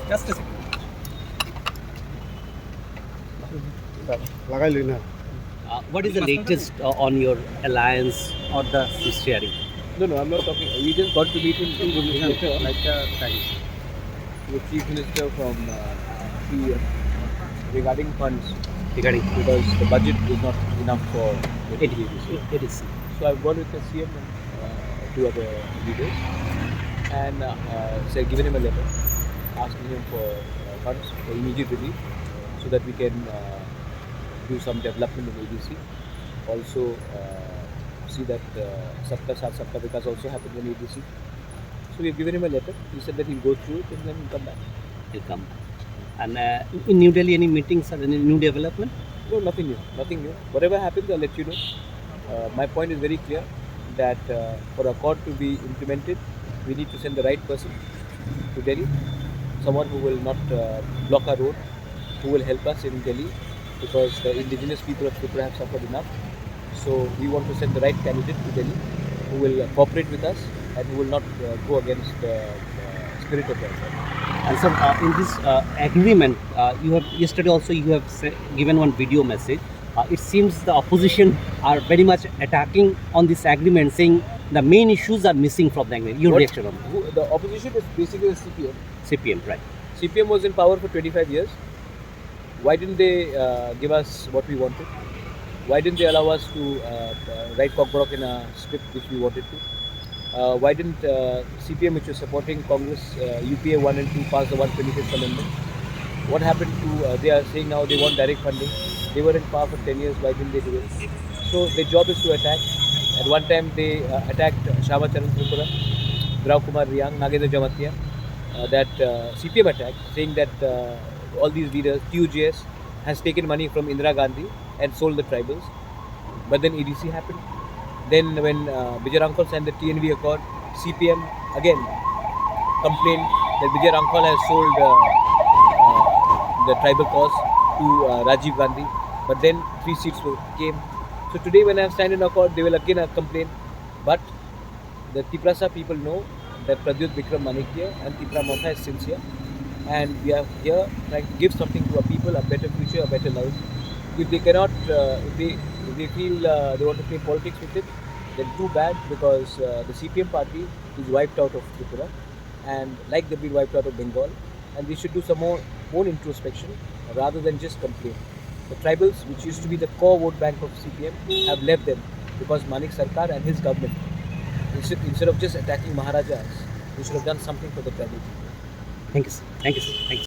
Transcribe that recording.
Just a second. What is the latest on your alliance or the sharing? No, I'm not talking. We just got to meet in Bhubaneswar, Thanks. the Chief Minister from PM regarding funds Regarding because the budget is not enough for the it, TDC. it is. So I've gone with the CM and two other leaders and given him a letter asking him for funds for immediate relief so that we can do some development in ABC. Also see that Sabka Saath Sabka Vikas also happened in ABC. So we've given him a letter. He said that he'll go through it and then he'll come back. He'll come. And in New Delhi, any meetings or any new development? No, nothing new. Nothing new. Whatever happens, I'll let you know. My point is very clear that for accord to be implemented, we need to send the right person to Delhi. Someone who will not block our road, who will help us in Delhi because the indigenous people of Tripura have suffered enough. So we want to send the right candidate to Delhi who will cooperate with us and who will not go against the spirit of the assembly. And so in this agreement, yesterday also you have given one video message. It seems the opposition are very much attacking on this agreement, saying the main issues are missing from the agreement. Your reaction on that? The opposition is basically the CPM. CPM, right? CPM was in power for 25 years. Why didn't they give us what we wanted? Why didn't they allow us to write Cockbrock in a script which we wanted to? Why didn't CPM, which was supporting Congress, UPA 1 and 2, pass the 125th Amendment? What happened to, they are saying now they want direct funding. They were in power for 10 years, why didn't they do it? So their job is to attack. At one time they attacked Shama Charan Tripura, Drav Kumar Riyang, Nagendra Jamatia, that CPM attacked, saying that all these leaders, TUJS, has taken money from Indira Gandhi and sold the tribals. But then EDC happened. Then when Vijay Rankol signed the TNV Accord, CPM again complained that Vijay Rankol has sold the tribal cause to Rajiv Gandhi. But then 3 seats came. So today when I have signed an accord, they will again complain. But the Tiprasa people know that Pradyut Vikram Manikya and Tipra Motha is sincere. And we are here trying to give something to our people, a better future, a better life. If they cannot, if they feel they want to play politics with it, then too bad, because the CPM party is wiped out of Tripura, and like they've been wiped out of Bengal, and they should do some more own introspection rather than just complain. The tribals, which used to be the core vote bank of CPM, have left them because Manik Sarkar and his government, instead of just attacking Maharajas, they should have done something for the tribal people. Thank you, sir. Thank you, sir. Thank you.